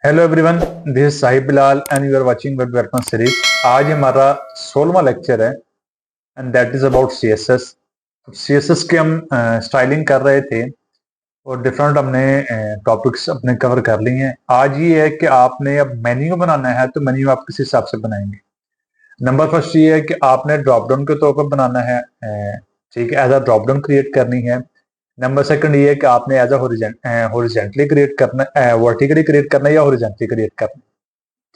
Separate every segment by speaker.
Speaker 1: Hello everyone, this is Sahib Bilal and you are watching web development series. आज हमारा 16वां lecture है and that is about CSS. CSS के हम स्टाइलिंग कर रहे थे और डिफरेंट हमने टॉपिक्स अपने कवर कर लिए हैं। आज ये है कि आपने अब मेन्यू बनाना है तो मेन्यू आप किस हिसाब से बनाएंगे। नंबर फर्स्ट ये है कि आपने ड्रॉप डाउन के तौर पर बनाना है, ठीक है, as a drop down create करनी है। नंबर सेकंड ये है कि आपने एज अ हॉरिजॉन्टली क्रिएट करना है, वर्टिकली क्रिएट करना है या हॉरिजॉन्टली क्रिएट करना है,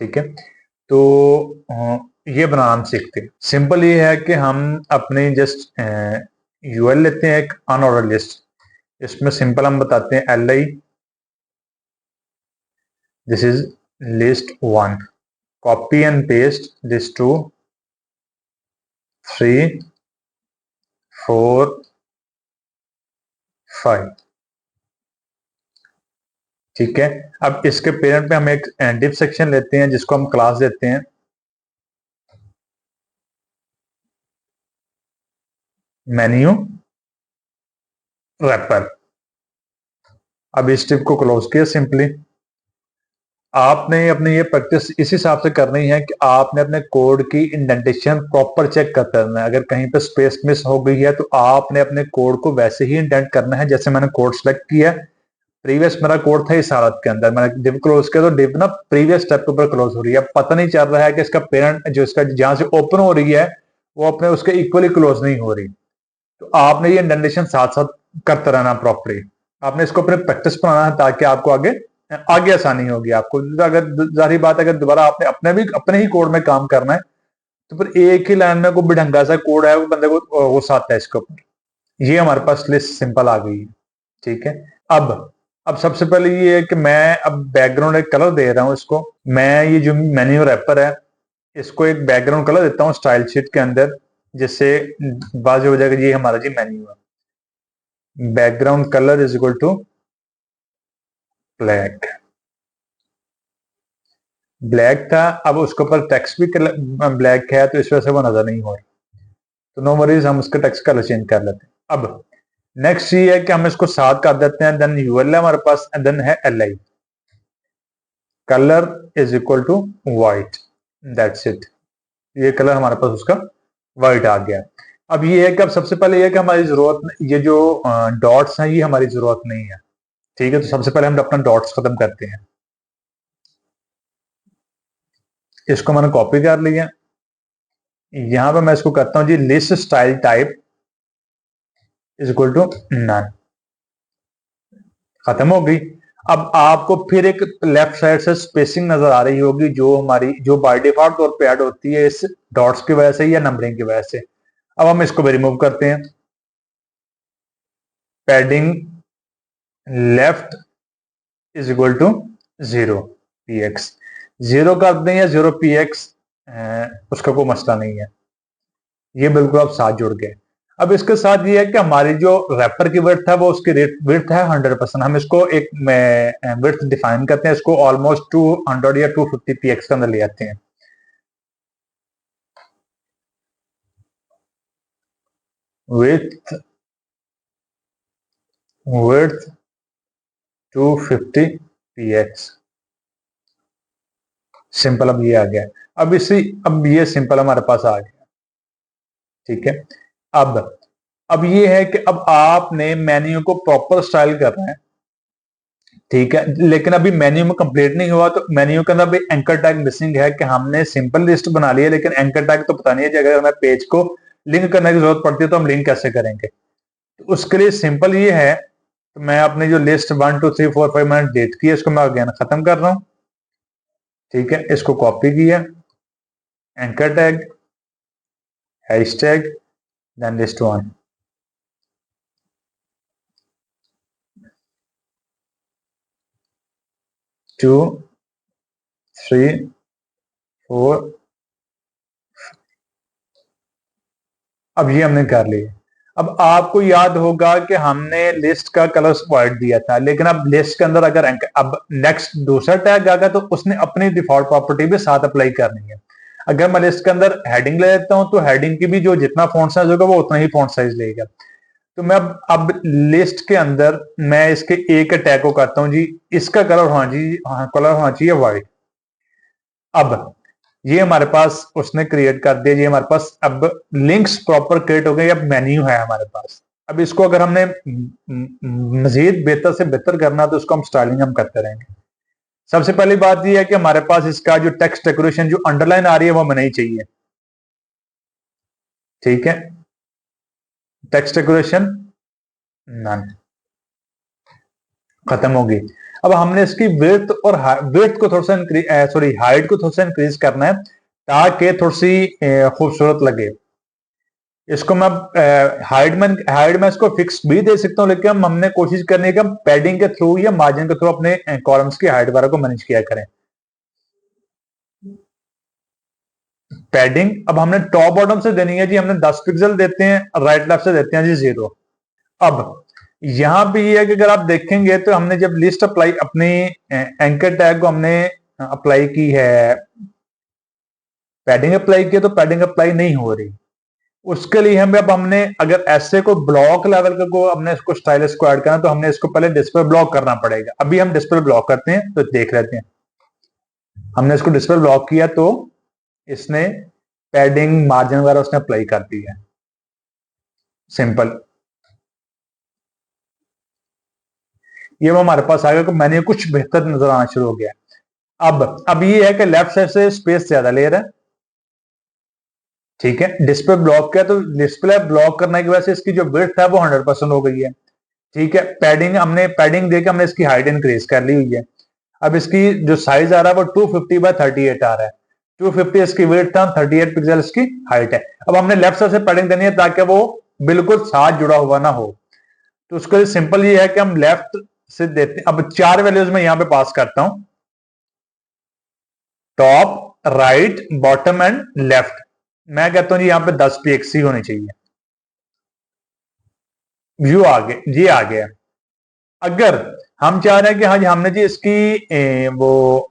Speaker 1: ठीक है। तो ये बनाना हम सीखते हैं। सिंपल ये है कि हम अपने जस्ट यूएल लेते हैं, एक अनऑर्डर लिस्ट। इसमें सिंपल हम बताते हैं L I, this is list 1, copy and paste list 2, 3, 4, 5, ठीक है। अब इसके पेरेंट पे हम एक डिफ सेक्शन लेते हैं जिसको हम क्लास देते हैं मेन्यू रैपर। अब इस टिप को क्लोज किया। सिंपली आपने अपनी ये प्रैक्टिस इस हिसाब से करनी है कि आपने अपने कोड की इंडेंटेशन प्रॉपर चेक करते रहना है। अगर कहीं पे स्पेस मिस हो गई है तो आपने अपने कोड को वैसे ही इंडेंट करना है जैसे मैंने कोड सेलेक्ट किया। प्रीवियस मेरा कोड था इस हालत के अंदर, मैंने डिव क्लोज किया तो डिव ना प्रीवियस स्टेप के ऊपर क्लोज हो रही है। पता नहीं चल रहा है कि इसका पेरेंट जो इसका जहां से ओपन हो रही है वो अपने उसके इक्वली क्लोज नहीं हो रही। तो आपने ये इंडेंटेशन साथ साथ करते रहना प्रॉपरली। आपने इसको अपने प्रैक्टिस बनाना है ताकि आपको आगे आगे आसानी होगी आपको। अगर जारी बात अगर दोबारा आपने अपने ही कोड में काम करना है तो फिर एक ही लाइन में कोई भी ढंगा सा कोड है वो बंदे को गुस्सा आता है इसके ऊपर। ये हमारे पास लिस्ट सिंपल आ गई है, ठीक है। अब सबसे पहले ये है कि मैं अब बैकग्राउंड एक कलर दे रहा हूं इसको। मैं ये जो मेन्यू रैपर है इसको एक बैकग्राउंड कलर देता हूं स्टाइल शीट के अंदर, जिससे बाज हो जाएगा ये हमारा जी मेन्यू है। Background colour is equal to black. Black था, अब उसके ऊपर टेक्स्ट भी ब्लैक है तो इस वजह से वो नजर नहीं हो रहा। तो नो वरीज, हम उसके टेक्स्ट कलर चेंज कर लेते हैं। अब नेक्स्ट ये है कि हम इसको साथ कर देते हैं। देन यूएल है हमारे पास एंड देन है L I. Colour is equal to white, that's it. ये कलर हमारे पास उसका व्हाइट आ गया। अब ये है कि अब सबसे पहले ये है कि हमारी जरूरत, ये जो डॉट्स हैं ये हमारी जरूरत नहीं है, ठीक है। तो सबसे पहले हम अपना डॉट्स खत्म करते हैं। इसको मैंने कॉपी कर लिया। यहां पे मैं इसको करता हूं जी list style type is equal to none. खत्म हो गई। अब आपको फिर एक लेफ्ट साइड से स्पेसिंग नजर आ रही होगी जो बाय डिफॉल्ट तौर पे ऐड होती है इस डॉट्स की वजह से या नंबरिंग की वजह से। अब हम इसको भी रिमूव करते हैं। Padding left is equal to 0 px। 0 कर दें या 0 px, उसका कोई मसला नहीं है। ये बिल्कुल आप साथ जुड़ गए। अब इसके साथ ये है कि हमारी जो रैपर की विड्थ है वो उसकी विड्थ है 100%। हम इसको एक विड्थ डिफाइन करते हैं, इसको ऑलमोस्ट 200 या 250 px के अंदर ले आते हैं। Width 250 px। सिंपल, अब ये आ गया। अब ये सिंपल हमारे पास आ गया, ठीक है। अब ये है कि अब आपने मेन्यू को प्रॉपर स्टाइल करना है, ठीक है। लेकिन अभी मेन्यू में कंप्लीट नहीं हुआ तो मेन्यू के अंदर अभी एंकर टैग मिसिंग है कि हमने सिंपल लिस्ट बना ली है लेकिन एंकर टैग तो पता नहीं है कि अगर हमें पेज को लिंक करने की जरूरत पड़ती है तो हम लिंक कैसे करेंगे। तो उसके लिए सिंपल ये है, तो मैं अपनी जो लिस्ट 1 2 3 4 5 मैंने डेट की है इसको मैं अगेन खत्म कर रहा हूं, ठीक है। इसको कॉपी किया, anchor tag, hashtag, then list 1। 2 3 4। अब ये हमने कर लिया। अब आपको याद होगा कि हमने लिस्ट का कलर व्हाइट दिया था, लेकिन अब लिस्ट के अंदर अगर अब नेक्स्ट दूसरा टैग आ गया तो उसने अपनी डिफॉल्ट प्रॉपर्टी भी साथ अप्लाई करनी है। अगर मैं लिस्ट के अंदर हेडिंग ले लेता हूं तो हेडिंग की भी जो जितना फॉन्ट साइज होगा वो उतना ही फॉन्ट साइज लेगा। तो मैं अब लिस्ट के अंदर मैं इसके ए के टैग को करता हूं जी, इसका कलर होना चाहिए, हाँ कलर होना चाहिए व्हाइट। अब ये हमारे पास उसने क्रिएट कर दिया, ये हमारे पास अब लिंक्स प्रॉपर क्रिएट हो गए, अब मेन्यू है हमारे पास। अब इसको अगर हमने मजीद बेहतर से बेहतर करना तो उसको हम स्टाइलिंग हम करते रहेंगे। सबसे पहली बात यह है कि हमारे पास इसका जो टेक्स्ट डेकोरेशन जो अंडरलाइन आ रही है वो हमें नहीं चाहिए, ठीक है। टेक्स्ट डेकोरेशन नन, खत्म होगी। अब हमने इसकी विड्थ और विड्थ को थोड़ा सा सॉरी हाइट को थोड़ा सा इंक्रीज करना है ताकि थोड़ी सी खूबसूरत लगे। इसको मैं हाइट में इसको फिक्स भी दे सकता हूं, लेकिन हमने कोशिश करनी है कि हम पैडिंग के थ्रू या मार्जिन के थ्रू अपने कॉलम्स की हाइट वगैरह को मैनेज किया करें। पैडिंग अब हमने टॉप बॉटम से देनी है जी, हमने 10 पिक्सल देते हैं, राइट लेफ्ट से देते हैं जी 0। अब यहां पे ये है कि अगर आप देखेंगे तो हमने जब लिस्ट अप्लाई अपनी एंकर टैग को हमने अप्लाई की है, पैडिंग अप्लाई किया तो पैडिंग अप्लाई नहीं हो रही। उसके लिए हमें अब हमने अगर ऐसे को ब्लॉक लेवल को हमने इसको स्टाइलिश को ऐड करना तो हमने इसको पहले डिस्प्ले ब्लॉक करना पड़ेगा। अभी हम डिस्प्ले ब्लॉक करते हैं तो देख लेते हैं। हमने इसको डिस्प्ले ब्लॉक किया तो इसने पैडिंग मार्जिन वगैरह उसने अप्लाई कर दी है, सिंपल। ये वो हमारे पास आ गया, मैंने कुछ बेहतर नजर आना शुरू हो गया। अब ये है कि लेफ्ट साइड से स्पेस ज्यादा ले रहा है, ठीक है। डिस्प्ले ब्लॉक किया तो डिस्प्ले ब्लॉक करने की वजह से इसकी जो विड्थ है वो 100% हो गई है, ठीक है। पैडिंग हमने पैडिंग देकर हमने इसकी हाइट इंक्रीज कर ली हुई है। अब इसकी जो साइज आ रहा है वो 250x38 आ रहा है। 250 इसकी विड्थ था, 38 पिक्सल इसकी हाइट है। अब हमने लेफ्ट साइड से पैडिंग देनी है ताकि वो बिल्कुल साथ जुड़ा हुआ ना हो। तो उसके लिए सिंपल ये है कि हम लेफ्ट से देते हैं। अब 4 वैल्यूज में यहां पे पास करता हूं, top, right, bottom and left. मैं कहता हूं जी यहां पे 10 pxc होनी चाहिए। व्यू आ गया जी, आ गया। अगर हम चाह रहे हैं कि हाँ जी हमने जी इसकी वो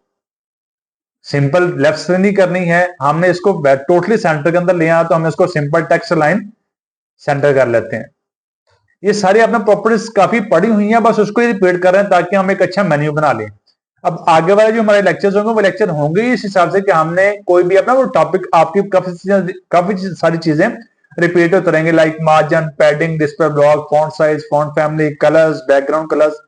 Speaker 1: सिंपल लेफ्ट से नहीं करनी है, हमने इसको टोटली सेंटर के अंदर ले आया तो हम इसको सिंपल टेक्स्ट लाइन सेंटर कर लेते हैं। ये सारी आपने प्रॉपर्टीज काफी पढ़ी हुई हैं, बस उसको रिपीट कर रहे हैं ताकि हम एक अच्छा मेन्यू बना लें। अब आगे वाले जो हमारे लेक्चर्स होंगे वो लेक्चर होंगे इस हिसाब से कि हमने कोई भी अपना वो टॉपिक आपकी काफी सारी चीजें रिपीट होते रहेंगे, like margin, padding, display block, font size, font family, colours, background colours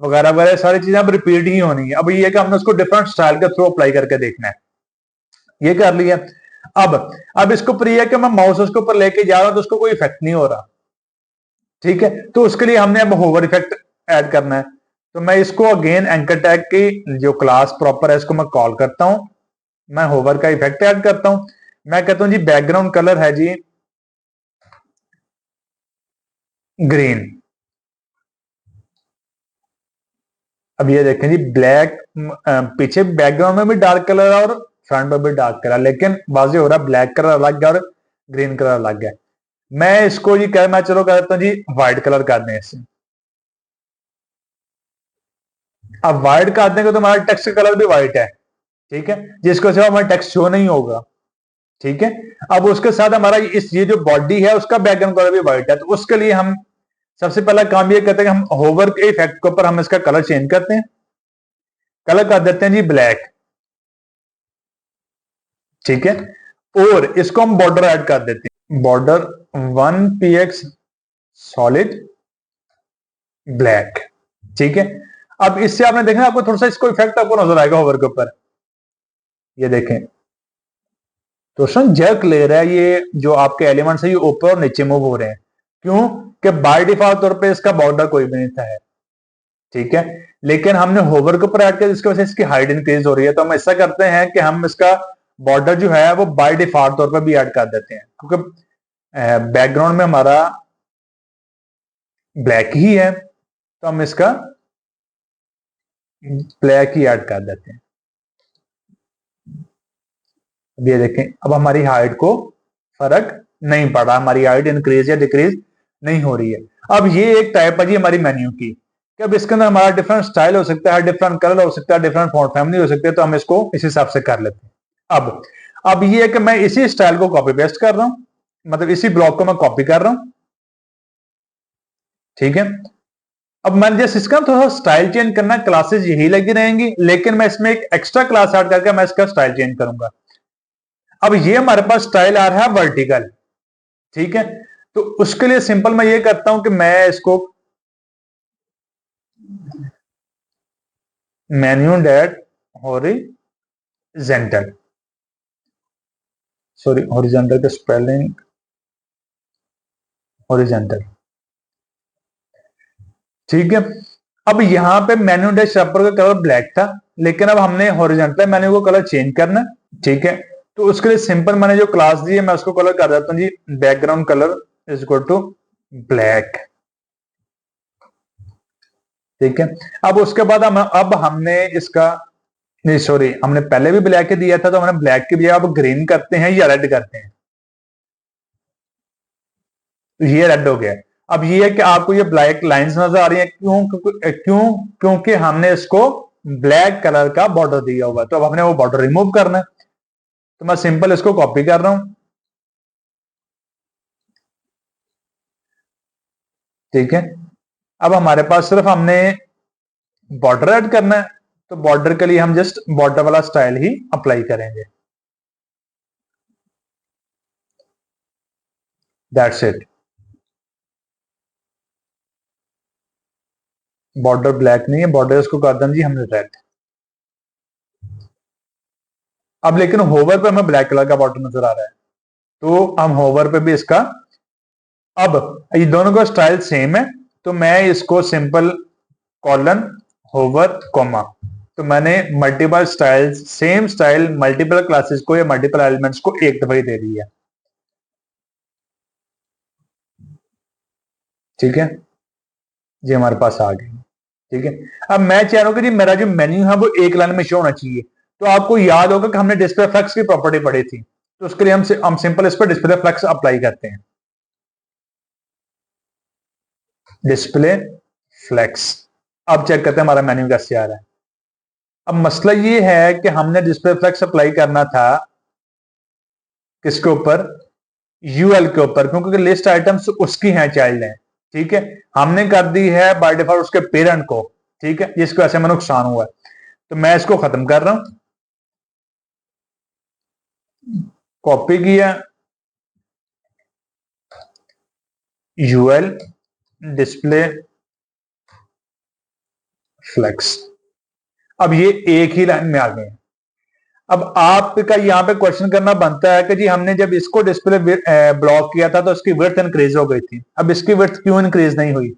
Speaker 1: वगैरह वगैरह सारी चीजें अब रिपीट ही होनी है। अब ये है कि हमने उसको डिफरेंट स्टाइल के थ्रू अप्लाई करके देखना है। ये कर लिया। अब इसके ऊपर ये है कि मैं माउस उसके ऊपर लेके जा रहा हूं तो उसको कोई इफेक्ट नहीं हो रहा, ठीक है। तो उसके लिए हमने अब होवर इफेक्ट ऐड करना है। तो मैं इसको अगेन एंकर टैग की जो क्लास प्रॉपर है इसको मैं कॉल करता हूं, मैं होवर का इफेक्ट ऐड करता हूं। मैं कहता हूं जी बैकग्राउंड कलर है जी ग्रीन। अब ये देखें जी ब्लैक, पीछे बैकग्राउंड में भी डार्क कलर है और फ्रंट में भी डार्क कलर, लेकिन वाजे हो रहा ब्लैक कलर अलग है और ग्रीन कलर अलग है। मैं इसको जी मैं चलो कहता हूं जी व्हाइट कलर कर दें इसे। अब व्हाइट कर देंगे तो हमारा टेक्स्ट कलर भी व्हाइट है, ठीक है, जिसको सिर्फ हमारा टेक्स्ट शो नहीं होगा, ठीक है। अब उसके साथ हमारा ये जो बॉडी है उसका बैकग्राउंड कलर भी व्हाइट है। तो उसके लिए हम सबसे पहला काम ये करते हैं कि हम होवर के इफेक्ट के ऊपर हम इसका कलर चेंज करते हैं, कलर कर देते हैं जी ब्लैक, ठीक है। और इसको हम बॉर्डर ऐड कर देते हैं, बॉर्डर 1px सॉलिड ब्लैक, ठीक है। अब इससे आपने देखना आपको थोड़ा सा इसको इफेक्ट आपको नजर आएगा होवर के ऊपर, ये देखें तो जर्क ले रहा है, ये जो आपके एलिमेंट्स है ये ऊपर और नीचे मूव हो रहे हैं। क्यों कि बाय डिफॉल्ट तौर पे इसका बॉर्डर कोई भी नहीं था है, ठीक है। लेकिन हमने होवर के ऊपर ऐड किया जिसकी वजह से इसकी हाइट इंक्रीज हो रही है। तो हम ऐसा करते हैं कि हम इसका बॉर्डर जो है वो बाय डिफॉल्ट तौर पर भी ऐड कर देते हैं, क्योंकि बैकग्राउंड में हमारा ब्लैक ही है तो हम इसका ब्लैक ही ऐड कर देते हैं। अब ये देखें अब हमारी हाइट को फर्क नहीं पड़ा, हमारी हाइट इंक्रीज या डिक्रीज नहीं हो रही है। अब ये एक टाइप है जी हमारी मेन्यू की कि अब इसके अंदर हमारा डिफरेंट स्टाइल हो सकता है, डिफरेंट कलर हो सकता है, डिफरेंट फॉन्ट फैमिली हो सकती है। तो हम इसको इस हिसाब से कर लेते हैं। अब ये है कि मैं इसी स्टाइल को कॉपी पेस्ट कर रहा हूं, मतलब इसी ब्लॉक को मैं कॉपी कर रहा हूं, ठीक है। अब मैंने जस्ट इसका थोड़ा स्टाइल चेंज करना, क्लासेस यही लगी रहेंगी, लेकिन मैं इसमें एक एक्स्ट्रा क्लास ऐड करके मैं इसका स्टाइल चेंज करूंगा। अब ये हमारे पास स्टाइल आ रहा है वर्टिकल, ठीक है। तो उसके लिए सिंपल मैं ये करता हूं कि मैं इसको menu that horizontal, sorry horizontal का स्पेलिंग हॉरिजेंटल, ठीक है। अब यहां पे मेन्यू डैश रबर का कलर ब्लैक था, लेकिन अब हमने हॉरिजेंटल मेन्यू को कलर चेंज करना, ठीक है। तो उसके लिए सिंपल मैंने जो क्लास दी है मैं उसको कलर कर देता हूं जी, background colour is equal to black, ठीक है। अब उसके बाद अब हमने इसका, नहीं सॉरी, हमने पहले भी ब्लैक दिया था, तो हमने ब्लैक की बजाय अब ग्रीन करते हैं या रेड करते हैं, तो ये रेड हो गया। अब ये है कि आपको ये ब्लैक लाइंस नजर आ रही है, क्योंकि हमने इसको ब्लैक कलर का बॉर्डर दिया हुआ है, तो अब हमने वो बॉर्डर रिमूव करना है। तो मैं सिंपल इसको कॉपी कर रहा हूं, ठीक है। अब हमारे पास सिर्फ हमने बॉर्डर ऐड करना है, तो बॉर्डर के लिए हम जस्ट बॉर्डर वाला स्टाइल ही अप्लाई करेंगे, दैट्स इट। बॉर्डर ब्लैक नहीं है, बॉर्डर इसको कर दें जी हमने रेड। अब लेकिन होवर पे हमें ब्लैक कलर का बॉर्डर नजर आ रहा है, तो हम होवर पे भी इसका, अब ये दोनों का स्टाइल सेम है, तो मैं इसको सिंपल कॉलन होवर कॉमा, तो मैंने multiple style, same style multiple classes को या मल्टीपल एलिमेंट्स को एक दफा ही दे दी है, ठीक है। ये हमारे पास आ गई, ठीक है। अब मैं चाह रहा हूं कि जी मेरा जो मेन्यू है वो एक लाइन में शो होना चाहिए, तो आपको याद होगा कि हमने डिस्प्ले फ्लेक्स की प्रॉपर्टी पढ़ी थी, तो उसके लिए हम सिंपल इस पर डिस्प्ले फ्लेक्स अप्लाई करते हैं, डिस्प्ले फ्लेक्स। अब चेक करते हैं हमारा मेन्यू कैसे आ रहा है। अब मसला ये है कि हमने डिस्प्ले फ्लेक्स अप्लाई करना था किसके ऊपर, यूएल के ऊपर, क्योंकि लिस्ट आइटम्स उसकी हैं, चाइल्ड हैं, ठीक है। हमने कर दी है बाय डिफॉल्ट उसके पेरेंट को, ठीक है, जिसको ऐसे में नुकसान हुआ है। तो मैं इसको खत्म कर रहा हूं, कॉपी किया, यूएल डिस्प्ले फ्लेक्स, अब ये एक ही लाइन में आ गए। अब आपका यहाँ पे क्वेश्चन करना बनता है कि जी हमने जब इसको डिस्प्ले ब्लॉक किया था तो इसकी विड्थ इंक्रीज हो गई थी, अब इसकी विड्थ क्यों इंक्रीज नहीं हुई?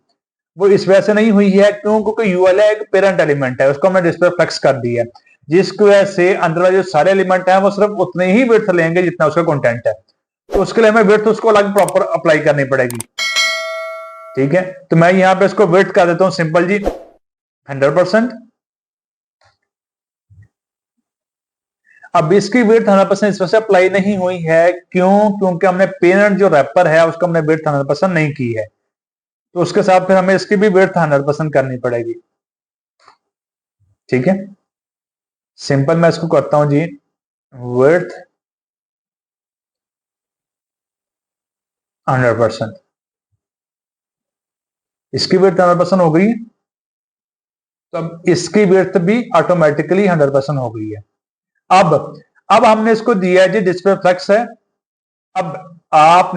Speaker 1: वो इस वजह से नहीं हुई है क्योंकि यूएल एक पेरेंट एलिमेंट है, उसको हमने डिस्प्ले फ्लेक्स कर दिया है, जिसकी वजह से अंदर वाले जो सारे एलिमेंट हैं वो सिर्फ उतने ही विड्थ लेंगे जितना उसका कंटेंट है, तो उसके लिए हमें विड्थ उसको अलग प्रॉपर अप्लाई करनी पड़ेगी, ठीक है। तो मैं यहाँ पे इसको विड्थ कर देता हूँ सिंपल जी 100%। अब इसकी विड्थ 100% इस वजह से अप्लाई नहीं हुई है, क्योंकि हमने पेरेंट जो रैपर है उसको हमने विड्थ 100% नहीं की है, तो उसके साथ फिर हमें इसकी भी विड्थ 100% करनी पड़ेगी, ठीक है। सिंपल मैं इसको करता हूं जी विड्थ 100%, इसकी विड्थ 100% हो गई, तो अब इसकी विड्थ भी ऑटोमेटिकली 100% हो गई है। अब अब हमने इसको दिया है जी डिस्प्ले फ्लेक्स है। अब आप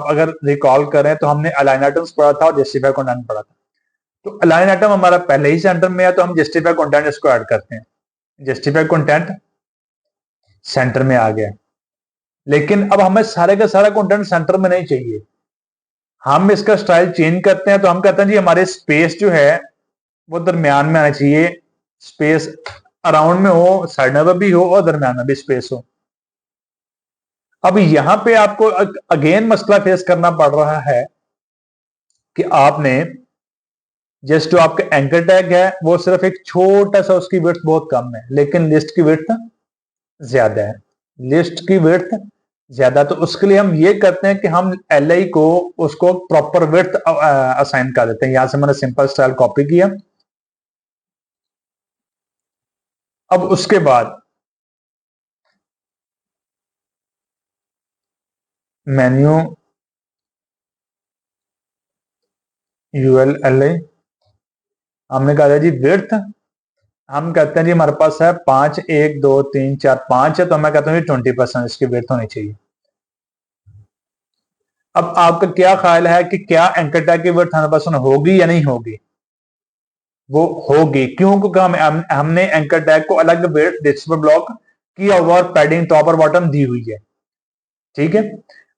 Speaker 1: अगर रिकॉल करें तो हमने अलाइन आइटम्स पढ़ा था और जस्टिफाई कंटेंट पढ़ा था, तो अलाइन आइटम हमारा पहले ही सेंटर में है, तो हम जस्टिफाई कंटेंट इसको ऐड करते हैं, जस्टिफाई कंटेंट सेंटर में आ गया। लेकिन अब हमें सारे का सारा कंटेंट सेंटर में नहीं चाहिए, हम इसका स्टाइल चेंज करते हैं, तो हम कहते हैं जी हमारे स्पेस जो है वो दरमियान में आना चाहिए, स्पेस अराउंड में हो, साइड में भी हो और दरमियान में भी स्पेस हो। अब यहां पे आपको अगेन मसला फेस करना पड़ रहा है कि आपने जस्ट जो आपका एंकर टैग है वो सिर्फ एक छोटा सा, उसकी विड्थ बहुत कम है, लेकिन लिस्ट की विड्थ ज्यादा है, लिस्ट की विड्थ ज्यादा, तो उसके लिए हम ये करते हैं कि हम एल आई को उसको प्रॉपर विड्थ असाइन कर देते हैं। यहां से मैंने सिंपल स्टाइल कॉपी किया। अब उसके बाद मेन्यू यूएल एल आई हमने कहा था जी विड्थ, हम कहते हैं जी हमारे पास है 5, 1 2 3 4 5 है, तो मैं कहता हूँ 20% इसकी विड्थ होनी चाहिए। अब आपका क्या ख्याल है कि क्या एंकर टैग की विड्थ 100% होगी या नहीं होगी? वो होगी। क्यों? क्योंकि हमने एंकर टैग को अलग विड्थ डिस्प्ले ब्लॉक किया हुआ और पैडिंग टॉप और बॉटम दी हुई है। ठीक है,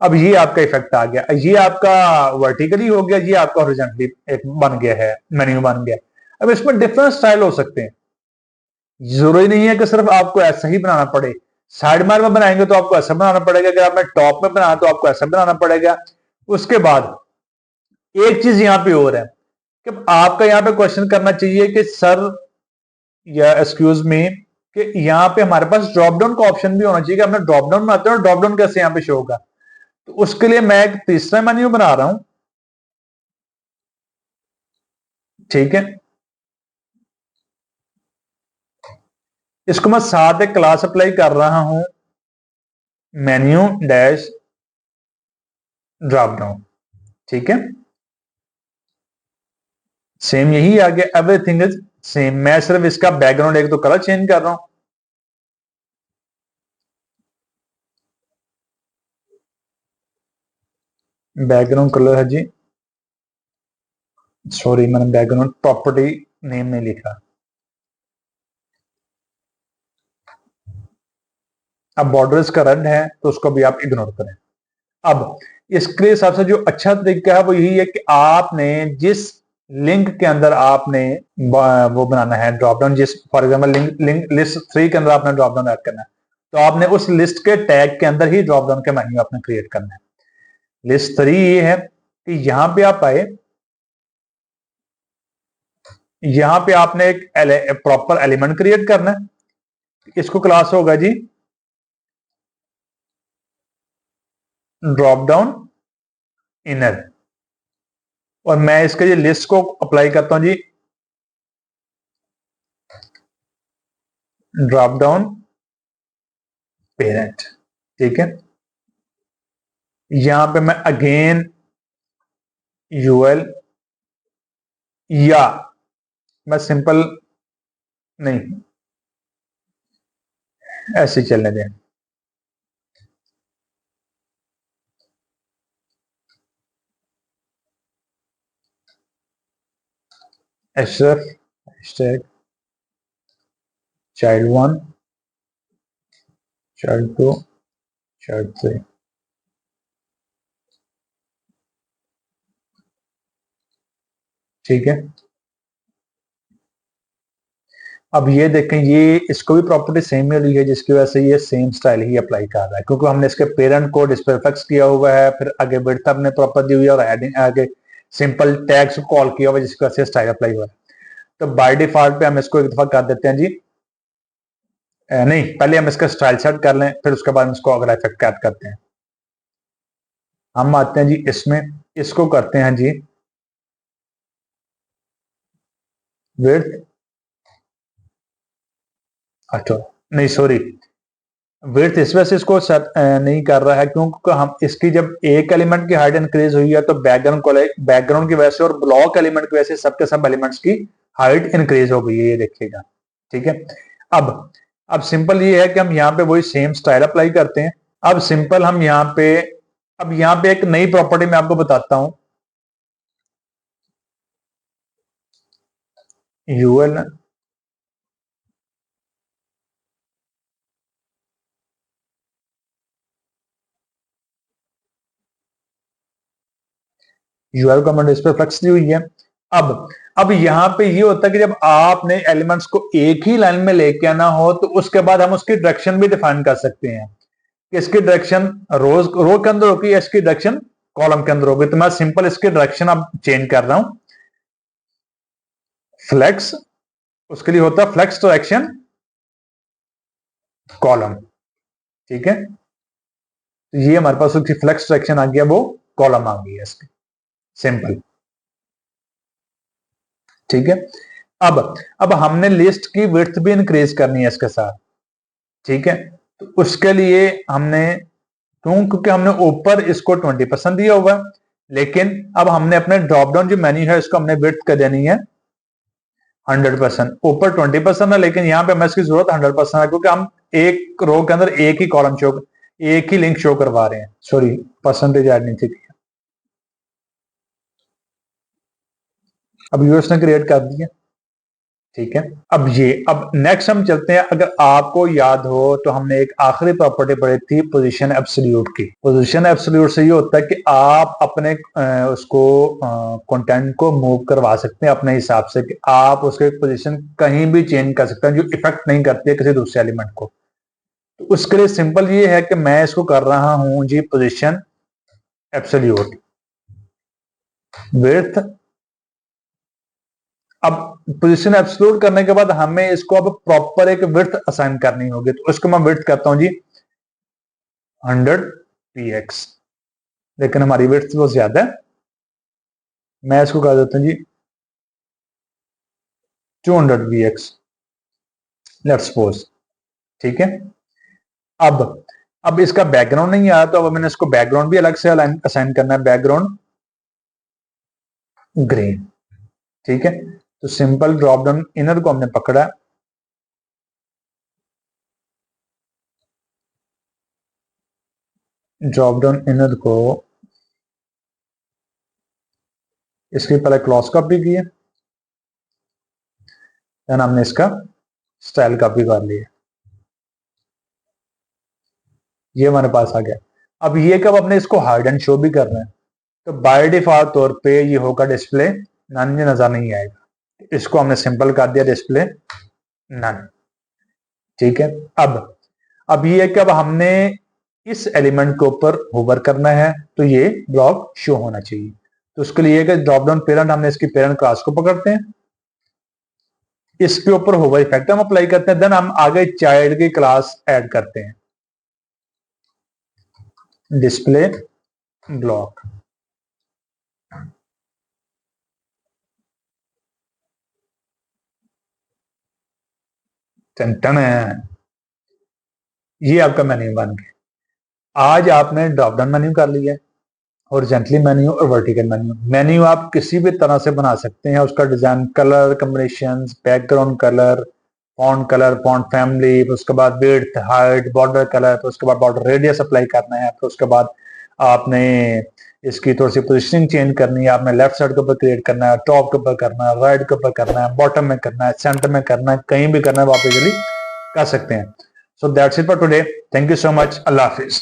Speaker 1: अब ये आपका इफेक्ट आ गया, ये आपका वर्टिकली हो गया, ये आपका हॉरिजॉन्टली एक बन गया है, मेन्यू बन गया। अब इसमें डिफरेंट स्टाइल हो सकते हैं, जरूरी नहीं है कि सिर्फ आपको ऐसा ही बनाना पड़े। साइड मार में बनाएंगे तो आपको ऐसा बनाना पड़ेगा, अगर आपने टॉप में बनाना तो आपको ऐसा बनाना पड़ेगा। उसके बाद एक चीज यहां पे और है कि आपका यहां पे क्वेश्चन करना चाहिए कि सर या एक्सक्यूज मी कि यहां पे हमारे पास ड्रॉप डाउन का ऑप्शन भी होना चाहिए कि हमने ड्रॉप डाउन बनाते हैं, ड्रॉप डाउन कैसे यहां पे शो होगा। तो उसके लिए मैं एक तीसरा मेन्यू बना रहा हूं। ठीक है, इसको मैं साथ एक क्लास अप्लाई कर रहा हूं, मेन्यू डैश ड्रॉप डाउन। ठीक है, सेम यही आ गया, एवरीथिंग इज सेम। मैं सिर्फ इसका बैकग्राउंड एक तो कलर चेंज कर रहा हूं। बैकग्राउंड कलर है जी, सॉरी मैंने बैकग्राउंड प्रॉपर्टी नेम नहीं लिखा। अब बॉर्डर इसका रेड है तो उसको भी आप इग्नोर करें। अब इसके हिसाब से जो अच्छा तरीका है वो यही है कि आपने जिस लिंक के अंदर आपने वो बनाना है ड्रॉप डाउन, जिस फॉर एग्जांपल लिंक लिस्ट 3 के अंदर आपने ड्रॉप डाउन ऐड करना है, तो आपने उस लिस्ट के टैग के अंदर ही ड्रॉप डाउन के मेन्यू आपने क्रिएट करना है। लिस्ट 3 ये है कि यहां पे आप आए, यहां पे आपने एक प्रॉपर एलिमेंट क्रिएट करना है। इसको क्लास होगा जी ड्रॉप डाउन इनर, और मैं इसके लिए लिस्ट को अप्लाई करता हूं जी ड्रॉप डाउन पेरेंट। ठीक है, यहां पे मैं अगेन यूएल, या मैं सिंपल नहीं ऐसे चलने दें। एशरफ हैशटैग चाइल्ड 1 चाइल्ड 2 चाइल्ड 3। ठीक है, अब ये देखें, ये इसको भी प्रॉपर्टी सेम मिली है जिसकी वजह से ये सेम स्टाइल ही अप्लाई कर रहा है, क्योंकि हमने इसके पेरेंट को डिस्प्ले फिक्स किया हुआ है, फिर आगे विड्थ हमने प्रॉपर दी हुई है और एडिंग आगे सिंपल टैग्स को कॉल किया हुआ है जिसकी वजह से स्टाइल अप्लाई हुआ है। तो बाय डिफॉल्ट पे हम इसको एक दफा कर देते हैं जी, नहीं पहले हम इसका स्टाइल सेट कर लें, फिर उसके बाद इसको अगला इफेक्ट ऐड करते हैं। हम आते हैं जी इसमें, इसको करते हैं जी विड्थ, अच्छा नहीं सॉरी, विड्थ इस वजह से इसको सेट नहीं कर रहा है क्योंकि हम इसकी जब एक एलिमेंट की हाइट इंक्रीज हुई है तो बैकग्राउंड की वजह से और ब्लॉक एलिमेंट की वजह से सबके सब एलिमेंट्स की हाइट इंक्रीज हो गई है, ये देखिएगा। ठीक है, अब अब सिंपल ये है कि हम यहाँ पे वही सेम स्टाइल अप्लाई करते हैं। अब सिंपल हम यहाँ पे, अब यहाँ पे एक नई प्रॉपर्टी मैं आपको बताता हूं, यूएल यूआर कमांड इस पर फ्लेक्स दी हुई है। अब यहां पे ये होता है कि जब आपने एलिमेंट्स को एक ही लाइन में लेके आना हो तो उसके बाद हम उसकी डायरेक्शन भी डिफाइन कर सकते हैं कि इसकी डायरेक्शन रो के अंदर होगी या इसकी डायरेक्शन कॉलम के अंदर होगी। तो मैं सिंपल इसकी डायरेक्शन अब चेंज कर रहा हूं, फ्लेक्स, उसके लिए होता है फ्लेक्स डायरेक्शन कॉलम। ठीक है, तो ये हमारे पास उसकी फ्लेक्स डायरेक्शन आ गया, वो कॉलम आ गई है इसकी, सिंपल। ठीक है, अब हमने लिस्ट की विड्थ भी इंक्रीज करनी है इसके साथ। ठीक है, तो उसके लिए हमने क्योंकि हमने ऊपर इसको 20% दिया हुआ है, लेकिन अब हमने अपने ड्रॉप डाउन जो मेन्यू है इसको हमने विड्थ कर देनी है 100%। ऊपर 20% है, लेकिन यहाँ पे हमें इसकी जरूरत 100% है, क्योंकि हम एक रो के अंदर एक ही कॉलम शो, एक ही लिंक शो करवा रहे हैं। सॉरी, परसेंटेज ऐड नहीं थी। अब यूएस ने क्रिएट कर दिया, ठीक है। अब नेक्स्ट हम चलते हैं। अगर आपको याद हो तो हमने एक आखिरी प्रॉपर्टी पढ़ी थी पोजीशन एब्सोल्यूट की। पोजीशन एब्सोल्यूट से ये होता है कि आप अपने उसको कंटेंट को मूव करवा सकते हैं अपने हिसाब से, कि आप उसके पोजीशन कहीं भी चेंज कर सकते हैं जो इफेक्ट नहीं करती है किसी दूसरे एलिमेंट को। तो उसके लिए सिंपल ये है कि मैं इसको कर रहा हूं जी पोजीशन एब्सोल्यूट विड्थ। अब पोजीशन एब्सोल्यूट करने के बाद हमें इसको अब प्रॉपर एक विड्थ असाइन करनी होगी, तो उसको मैं विड्थ करता हूं जी 100 px, लेकिन हमारी विड्थ बहुत ज्यादा है। मैं इसको कर देता हूं जी 200 px, लेट्स सपोज, ठीक है। अब इसका बैकग्राउंड नहीं आया, तो अब मैंने इसको बैकग्राउंड भी अलग से असाइन करना है, बैकग्राउंड ग्रीन, ठीक है। तो सिंपल ड्रॉप डाउन इनर को हमने पकड़ा, ड्रॉप डाउन इनर को इसकी पहले क्लॉज कॉपी की है, देन हमने इसका स्टाइल कॉपी कर लिया, ये हमारे पास आ गया। अब ये कब अपने इसको हाइड एंड शो भी करना है, तो बाय डिफॉल्ट तौर पे ये होगा डिस्प्ले नन, ये नजर नहीं आएगा। इसको हमने सिंपल कर दिया डिस्प्ले नन, ठीक है। अब ये है कि अब हमने इस एलिमेंट के ऊपर होवर करना है, तो ये ब्लॉक शो होना चाहिए। तो उसके लिए ड्रॉप डाउन पेरेंट, हमने इसकी पेरेंट क्लास को पकड़ते हैं, इसके ऊपर होवर इफेक्ट हम अप्लाई करते हैं, देन हम आगे चाइल्ड की क्लास ऐड करते हैं, डिस्प्ले ब्लॉक। टन है, ये आपका मेन्यू बन गया। आज आपने ड्रॉप डाउन मेन्यू कर लिया है, हॉरिजॉन्टली मेन्यू और वर्टिकल मेन्यू। मेन्यू आप किसी भी तरह से बना सकते हैं, उसका design, colour combinations, background colour, font family, उसके बाद विड्थ, हाइट, बॉर्डर कलर, तो उसके बाद बॉर्डर रेडियस अप्लाई करना है, तो उसके बाद आपने इसकी थोड़ी सी पोजिशनिंग चेंज करनी है, आपने लेफ्ट साइड के ऊपर क्रिएट करना है, टॉप के ऊपर करना है, राइट के ऊपर करना है, बॉटम में करना है, सेंटर में करना है, कहीं भी करना है, वो आप इजीली कर सकते हैं। So that's it for today, thank you so much, Allah Hafiz.